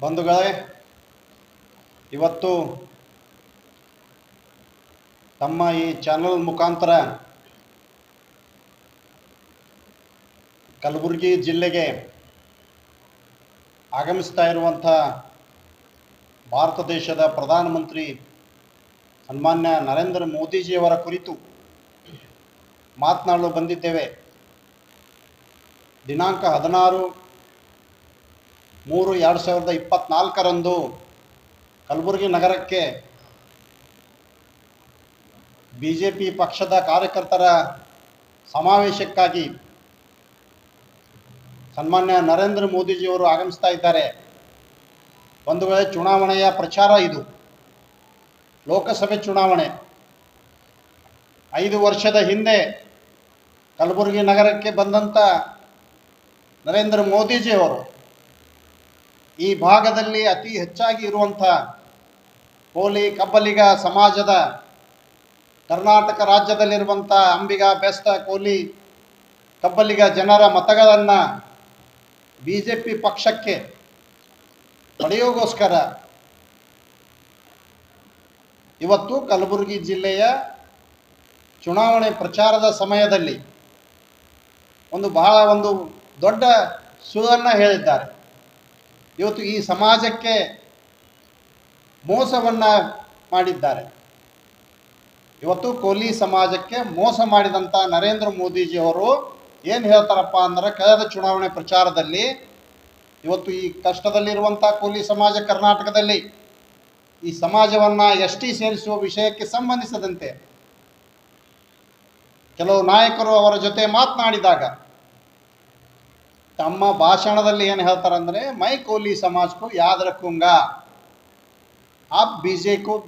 ಬಂಧುಗಳೇ, ಇವತ್ತು ತಮ್ಮ ಈ ಚಾನಲ್ ಮುಖಾಂತರ ಕಲಬುರಗಿ ಜಿಲ್ಲೆಗೆ ಆಗಮಿಸ್ತಾ ಇರುವಂಥ ಭಾರತ ದೇಶದ ಪ್ರಧಾನಮಂತ್ರಿ ಸನ್ಮಾನ್ಯ ನರೇಂದ್ರ ಮೋದಿಜಿಯವರ ಕುರಿತು ಮಾತನಾಡಲು ಬಂದಿದ್ದೇವೆ. ದಿನಾಂಕ 16/3/2024 ಕಲಬುರಗಿ ನಗರಕ್ಕೆ BJP ಪಕ್ಷದ ಕಾರ್ಯಕರ್ತರ ಸಮಾವೇಶಕ್ಕಾಗಿ ಸನ್ಮಾನ್ಯ ನರೇಂದ್ರ ಮೋದಿಜಿಯವರು ಆಗಮಿಸ್ತಾ ಇದ್ದಾರೆ. ಒಂದು ವೇಳೆ ಚುನಾವಣೆಯ ಪ್ರಚಾರ, ಇದು ಲೋಕಸಭೆ ಚುನಾವಣೆ. 5 ವರ್ಷದ ಹಿಂದೆ ಕಲಬುರಗಿ ನಗರಕ್ಕೆ ಬಂದಂಥ ನರೇಂದ್ರ ಮೋದಿಜಿಯವರು ಈ ಭಾಗದಲ್ಲಿ ಅತಿ ಹೆಚ್ಚಾಗಿ ಇರುವಂಥ ಕೋಲಿ ಕಬ್ಬಲಿಗ ಸಮಾಜದ, ಕರ್ನಾಟಕ ರಾಜ್ಯದಲ್ಲಿರುವಂಥ ಅಂಬಿಗ, ಬೆಸ್ತ, ಕೋಲಿ ಕಬ್ಬಲಿಗ ಜನರ ಮತಗಳನ್ನು BJP ಪಕ್ಷಕ್ಕೆ ಪಡೆಯೋಗೋಸ್ಕರ ಇವತ್ತು ಕಲಬುರಗಿ ಜಿಲ್ಲೆಯ ಚುನಾವಣೆ ಪ್ರಚಾರದ ಸಮಯದಲ್ಲಿ ಬಹಳ ದೊಡ್ಡ ಸುಳ್ಳನ್ನು ಹೇಳಿದ್ದಾರೆ. ಇವತ್ತು ಈ ಸಮಾಜಕ್ಕೆ ಮೋಸವನ್ನು ಮಾಡಿದ್ದಾರೆ. ಇವತ್ತು ಕೋಲಿ ಸಮಾಜಕ್ಕೆ ಮೋಸ ಮಾಡಿದಂಥ ನರೇಂದ್ರ ಮೋದಿಜಿಯವರು ಏನು ಹೇಳ್ತಾರಪ್ಪ ಅಂದ್ರೆ, ಕಳೆದ ಚುನಾವಣೆ ಪ್ರಚಾರದಲ್ಲಿ ಇವತ್ತು ಈ ಕಷ್ಟದಲ್ಲಿರುವಂಥ ಕೋಲಿ ಸಮಾಜ ಕರ್ನಾಟಕದಲ್ಲಿ ಈ ಸಮಾಜವನ್ನು ST ಸೇರಿಸುವ ವಿಷಯಕ್ಕೆ ಸಂಬಂಧಿಸಿದಂತೆ ಕೆಲವು ನಾಯಕರು ಅವರ ಜೊತೆ ಮಾತನಾಡಿದಾಗ ತಮ್ಮ ಭಾಷಣದಲ್ಲಿ ಏನು ಹೇಳ್ತಾರಂದರೆ, ಮೈ ಕೋಲಿ समाज को याद रखूंगा, आप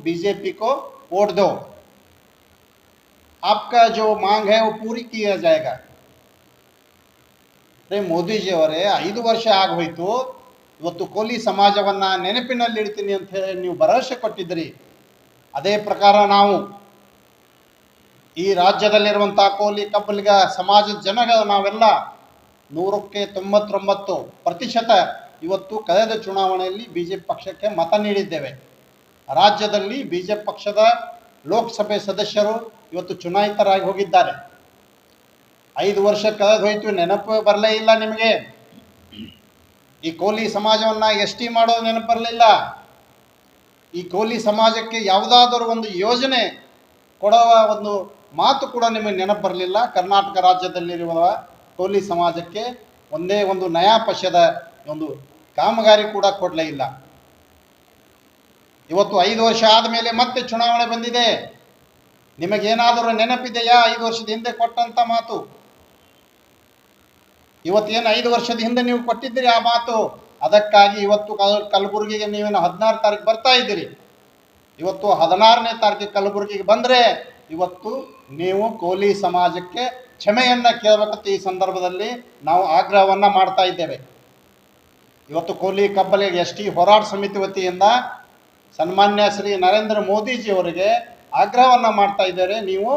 BJP को वोट दो, आपका जो मांग है वो पूरी किया जाएगा. ಮೋದಿಜಿಯವರೇ, 5 ವರ್ಷ ಆಗೋಯ್ತು, ಇವತ್ತು ಕೋಲಿ ಸಮಾಜವನ್ನು ನೆನಪಿನಲ್ಲಿ ಇಡ್ತೀನಿ ಅಂತ ಹೇಳಿ ನೀವು ಭರವಸೆ ಕೊಟ್ಟಿದ್ರಿ. ಅದೇ ಪ್ರಕಾರ ನಾವು ಈ ರಾಜ್ಯದಲ್ಲಿರುವಂಥ ಕೋಲಿ ಕಬ್ಬಲಿಗ ಸಮಾಜದ ಜನಗಳು ನಾವೆಲ್ಲ 100ಕ್ಕೆ 99% ಇವತ್ತು ಕಳೆದ ಚುನಾವಣೆಯಲ್ಲಿ BJP ಪಕ್ಷಕ್ಕೆ ಮತ ನೀಡಿದ್ದೇವೆ. ರಾಜ್ಯದಲ್ಲಿ BJP ಪಕ್ಷದ ಲೋಕಸಭೆ ಸದಸ್ಯರು ಇವತ್ತು ಚುನಾಯಿತರಾಗಿ ಹೋಗಿದ್ದಾರೆ. 5 ವರ್ಷ ಕಳೆದು ಹೋಯ್ತು, ನೆನಪು ಬರಲೇ ಇಲ್ಲ ನಿಮಗೆ. ಈ ಕೋಲಿ ಸಮಾಜವನ್ನು ST ಮಾಡೋದು ನೆನಪು ಬರಲಿಲ್ಲ. ಈ ಕೋಲಿ ಸಮಾಜಕ್ಕೆ ಯಾವುದಾದರೂ ಒಂದು ಯೋಜನೆ ಕೊಡುವ ಒಂದು ಮಾತು ಕೂಡ ನಿಮಗೆ ನೆನಪು ಬರಲಿಲ್ಲ. ಕರ್ನಾಟಕ ರಾಜ್ಯದಲ್ಲಿರುವ ಕೋಲಿ ಸಮಾಜಕ್ಕೆ ಒಂದೇ ಒಂದು ನಯಾ ಪೈಸೆದ ಒಂದು ಕಾಮಗಾರಿ ಕೂಡ ಕೊಡಲೇ ಇಲ್ಲ. ಇವತ್ತು 5 ವರ್ಷ ಆದಮೇಲೆ ಮತ್ತೆ ಚುನಾವಣೆ ಬಂದಿದೆ. ನಿಮಗೇನಾದರೂ ನೆನಪಿದೆಯಾ 5 ವರ್ಷದ ಹಿಂದೆ ಕೊಟ್ಟಂಥ ಮಾತು? ಇವತ್ತೇನು 5 ವರ್ಷದ ಹಿಂದೆ ನೀವು ಕೊಟ್ಟಿದ್ದೀರಿ ಆ ಮಾತು, ಅದಕ್ಕಾಗಿ ಇವತ್ತು ಕಲಬುರಗಿಗೆ ನೀವೇನು 16 ತಾರೀಕು ಬರ್ತಾ ಇದ್ದೀರಿ. ಇವತ್ತು 16ನೇ ತಾರೀಕಿಗೆ ಕಲಬುರಗಿಗೆ ಬಂದರೆ ಇವತ್ತು ನೀವು ಕೋಲಿ ಸಮಾಜಕ್ಕೆ ಕ್ಷಮೆಯನ್ನು ಕೇಳಬೇಕಂತ ಈ ಸಂದರ್ಭದಲ್ಲಿ ನಾವು ಆಗ್ರಹವನ್ನು ಮಾಡ್ತಾ ಇದ್ದೇವೆ. ಇವತ್ತು ಕೋಲಿ ಕಬ್ಬಲಿಗ ST ಹೋರಾಟ ಸಮಿತಿ ವತಿಯಿಂದ ಸನ್ಮಾನ್ಯ ಶ್ರೀ ನರೇಂದ್ರ ಮೋದಿಜಿಯವರಿಗೆ ಆಗ್ರಹವನ್ನು ಮಾಡ್ತಾ ಇದ್ದಾರೆ. ನೀವು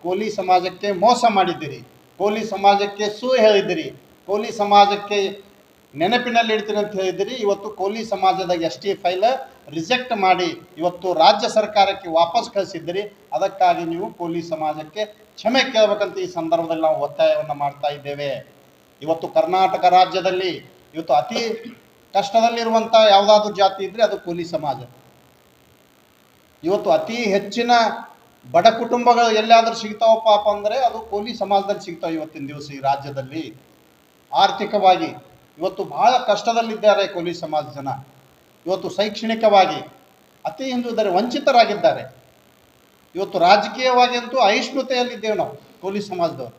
ಕೋಲಿ ಸಮಾಜಕ್ಕೆ ಮೋಸ ಮಾಡಿದ್ದೀರಿ, ಕೋಲಿ ಸಮಾಜಕ್ಕೆ ಹೇಳಿದ್ದೀರಿ, ಕೋಲಿ ಸಮಾಜಕ್ಕೆ ನೆನಪಿನಲ್ಲಿ ಇಡ್ತೀನಿ ಅಂತ ಹೇಳಿದ್ದೀರಿ. ಇವತ್ತು ಕೋಲಿ ಸಮಾಜದ ST ಫೈಲ್ ರಿಜೆಕ್ಟ್ ಮಾಡಿ ಇವತ್ತು ರಾಜ್ಯ ಸರ್ಕಾರಕ್ಕೆ ವಾಪಸ್ ಕಳಿಸಿದ್ದೀರಿ. ಅದಕ್ಕಾಗಿ ನೀವು ಕೋಲಿ ಸಮಾಜಕ್ಕೆ ಕ್ಷಮೆ ಕೇಳಬೇಕಂತ ಈ ಸಂದರ್ಭದಲ್ಲಿ ನಾವು ಒತ್ತಾಯವನ್ನು ಮಾಡ್ತಾ ಇದ್ದೇವೆ. ಇವತ್ತು ಕರ್ನಾಟಕ ರಾಜ್ಯದಲ್ಲಿ ಇವತ್ತು ಅತಿ ಕಷ್ಟದಲ್ಲಿರುವಂಥ ಯಾವುದಾದ್ರೂ ಜಾತಿ ಇದ್ದರೆ ಅದು ಕೋಲಿ ಸಮಾಜ. ಇವತ್ತು ಅತಿ ಹೆಚ್ಚಿನ ಬಡ ಕುಟುಂಬಗಳು ಎಲ್ಲಾದರೂ ಸಿಗ್ತಾವಪ್ಪ ಅಂದರೆ ಅದು ಕೋಲಿ ಸಮಾಜದಲ್ಲಿ ಸಿಗ್ತಾವೆ. ಇವತ್ತಿನ ದಿವಸ ಈ ರಾಜ್ಯದಲ್ಲಿ ಆರ್ಥಿಕವಾಗಿ ಇವತ್ತು ಬಹಳ ಕಷ್ಟದಲ್ಲಿದ್ದಾರೆ ಕೋಲಿ ಸಮಾಜ ಜನ. ಇವತ್ತು ಶೈಕ್ಷಣಿಕವಾಗಿ ಅತಿ ಹಿಂದುಳಿದರೆ ವಂಚಿತರಾಗಿದ್ದಾರೆ. ಇವತ್ತು ರಾಜಕೀಯವಾಗಿ ಅಂತೂ ಅಹಿಷ್ಣುತೆಯಲ್ಲಿದ್ದೇವೆ ನಾವು ಕೋಲಿ ಸಮಾಜದವರು.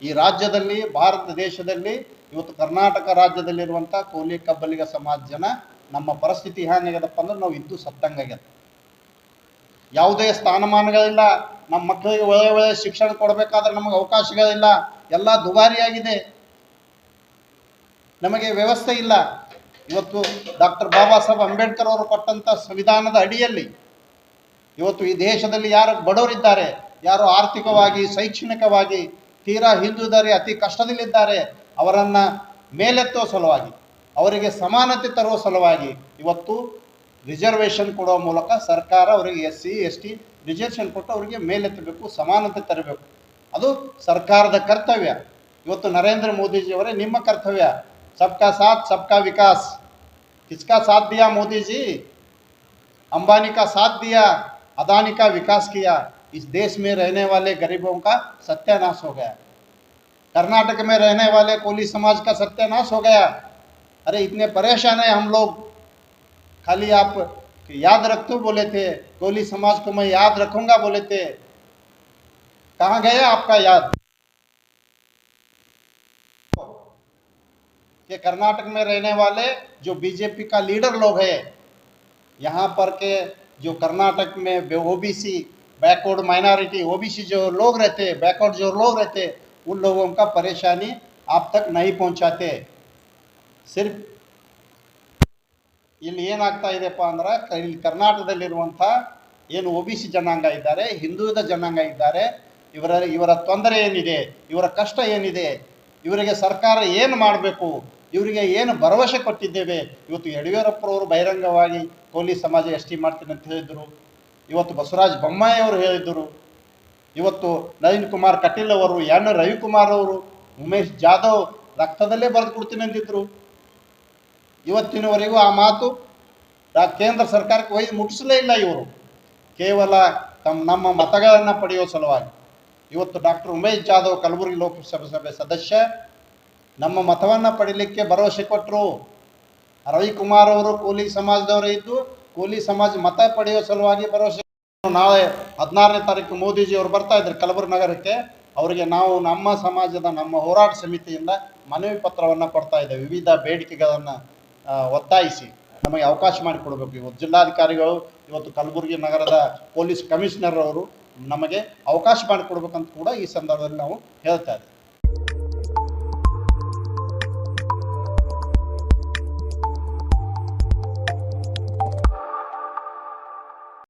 ಈ ರಾಜ್ಯದಲ್ಲಿ, ಭಾರತ ದೇಶದಲ್ಲಿ ಇವತ್ತು ಕರ್ನಾಟಕ ರಾಜ್ಯದಲ್ಲಿರುವಂಥ ಕೋಲಿ ಕಬ್ಬಲಿಗ ಸಮಾಜ ಜನ ನಮ್ಮ ಪರಿಸ್ಥಿತಿ ಹೇಗಾಗ್ಯದಪ್ಪ ಅಂದ್ರೆ ನಾವು ಇದ್ದು ಸತ್ತಂಗಾಗ್ಯದ. ಯಾವುದೇ ಸ್ಥಾನಮಾನಗಳಿಲ್ಲ. ನಮ್ಮ ಮಕ್ಕಳಿಗೆ ಒಳ್ಳೆ ಶಿಕ್ಷಣ ಕೊಡಬೇಕಾದ್ರೆ ನಮಗೆ ಅವಕಾಶಗಳಿಲ್ಲ. ಎಲ್ಲ ದುಬಾರಿಯಾಗಿದೆ, ನಮಗೆ ವ್ಯವಸ್ಥೆ ಇಲ್ಲ. ಇವತ್ತು ಡಾಕ್ಟರ್ ಬಾಬಾ ಸಾಹೇಬ್ ಅಂಬೇಡ್ಕರ್ ಅವರು ಕೊಟ್ಟಂಥ ಸಂವಿಧಾನದ ಅಡಿಯಲ್ಲಿ ಇವತ್ತು ಈ ದೇಶದಲ್ಲಿ ಯಾರು ಬಡವರಿದ್ದಾರೆ, ಯಾರು ಆರ್ಥಿಕವಾಗಿ ಶೈಕ್ಷಣಿಕವಾಗಿ ತೀರಾ ಹಿಂದುಳಿದರೆ, ಅತಿ ಕಷ್ಟದಲ್ಲಿದ್ದಾರೆ, ಅವರನ್ನು ಮೇಲೆತ್ತೋ ಸಲುವಾಗಿ ಅವರಿಗೆ ಸಮಾನತೆ ತರುವ ಸಲುವಾಗಿ ಇವತ್ತು ರಿಸರ್ವೇಷನ್ ಕೊಡುವ ಮೂಲಕ ಸರ್ಕಾರ ಅವರಿಗೆ SC ST ರಿಸರ್ವೇಷನ್ ಕೊಟ್ಟು ಅವರಿಗೆ ಮೇಲೆತ್ತಬೇಕು, ಸಮಾನತೆ ತರಬೇಕು. ಅದು ಸರ್ಕಾರದ ಕರ್ತವ್ಯ. ಇವತ್ತು ನರೇಂದ್ರ ಮೋದಿಜಿಯವರೇ ನಿಮ್ಮ ಕರ್ತವ್ಯ. सबका साथ सबका विकास. किसका साथ दिया मोदी जी? अंबानी का साथ दिया, अदानी का विकास किया. इस देश में रहने वाले गरीबों का सत्यानाश हो गया. कर्नाटक में रहने वाले कोली समाज का सत्यानाश हो गया. अरे इतने परेशान हैं हम लोग. खाली आप याद रखते बोले थे, कोली समाज को मैं याद रखूंगा बोले थे. कहाँ गया आपका याद? कि कर्नाटक में रहने वाले जो बीजेपी का लीडर लोग हैं, यहाँ पर के जो कर्नाटक में OBC बैकवर्ड माइनॉरिटी OBC जो लोग रहते, बैकवर्ड जो लोग रहते, उन लोगों का परेशानी आप तक नहीं पहुंचाते. सिर्फ ಇಲ್ಲಿ ಏನಾಗ್ತಾ ಇದೆಯಪ್ಪ ಅಂದ್ರೆ ಇಲ್ಲಿ ಕರ್ನಾಟಕದಲ್ಲಿರುವಂಥ ಏನು OBC ಜನಾಂಗ ಇದ್ದಾರೆ, ಹಿಂದುಳಿದ ಜನಾಂಗ ಇದ್ದಾರೆ, ಇವರ ತೊಂದರೆ ಏನಿದೆ, ಇವರ ಕಷ್ಟ ಏನಿದೆ, ಇವರಿಗೆ ಸರ್ಕಾರ ಏನು ಮಾಡಬೇಕು, ಇವರಿಗೆ ಏನು ಭರವಸೆ ಕೊಟ್ಟಿದ್ದೇವೆ. ಇವತ್ತು ಯಡಿಯೂರಪ್ಪರವರು ಬಹಿರಂಗವಾಗಿ ಕೋಲಿ ಸಮಾಜ ST ಮಾಡ್ತೀನಿ ಅಂತ ಹೇಳಿದರು. ಇವತ್ತು ಬಸವರಾಜ ಬೊಮ್ಮಾಯಿ ಅವರು ಹೇಳಿದರು. ಇವತ್ತು ನಳಿನ್ ಕುಮಾರ್ ಕಟೀಲ್ ಅವರು, ಎನ್ ರವಿಕುಮಾರ್ ಅವರು, ಉಮೇಶ್ ಜಾಧವ್ ರಕ್ತದಲ್ಲೇ ಬರೆದು ಕೊಡ್ತೀನಿ ಅಂದಿದ್ರು. ಇವತ್ತಿನವರೆಗೂ ಆ ಮಾತು ಕೇಂದ್ರ ಸರ್ಕಾರಕ್ಕೆ ಒಯ್ದು ಮುಟ್ಟಿಸಲೇ ಇಲ್ಲ. ಇವರು ಕೇವಲ ನಮ್ಮ ಮತಗಳನ್ನು ಪಡೆಯುವ ಸಲುವಾಗಿ ಇವತ್ತು ಡಾಕ್ಟರ್ ಉಮೇಶ್ ಜಾಧವ್ ಕಲಬುರಗಿ ಲೋಕಸಭೆ ಸದಸ್ಯ ನಮ್ಮ ಮತವನ್ನು ಪಡೀಲಿಕ್ಕೆ ಭರವಸೆ ಕೊಟ್ಟರು. ರವಿಕುಮಾರ್ ಅವರು ಕೋಲಿ ಸಮಾಜದವರು ಇದ್ದು ಕೋಲಿ ಸಮಾಜ ಮತ ಪಡೆಯುವ ಸಲುವಾಗಿ ಭರವಸೆ. ನಾಳೆ 16ನೇ ತಾರೀಕು ಮೋದಿಜಿ ಅವರು ಬರ್ತಾ ಇದ್ದಾರೆ ಕಲಬುರಗಿ ನಗರಕ್ಕೆ. ಅವರಿಗೆ ನಾವು ನಮ್ಮ ಸಮಾಜದ ನಮ್ಮ ಹೋರಾಟ ಸಮಿತಿಯಿಂದ ಮನವಿ ಪತ್ರವನ್ನು ಕೊಡ್ತಾ ಇದ್ದೇವೆ. ವಿವಿಧ ಬೇಡಿಕೆಗಳನ್ನು ಒತ್ತಾಯಿಸಿ ನಮಗೆ ಅವಕಾಶ ಮಾಡಿಕೊಡಬೇಕು. ಇವತ್ತು ಜಿಲ್ಲಾಧಿಕಾರಿಗಳು, ಇವತ್ತು ಕಲಬುರಗಿ ನಗರದ ಪೊಲೀಸ್ ಕಮಿಷನರ್ ಅವರು ನಮಗೆ ಅವಕಾಶ ಮಾಡಿಕೊಡ್ಬೇಕಂತ ಕೂಡ ಈ ಸಂದರ್ಭದಲ್ಲಿ ನಾವು ಹೇಳ್ತಾ ಇದ್ದೇವೆ.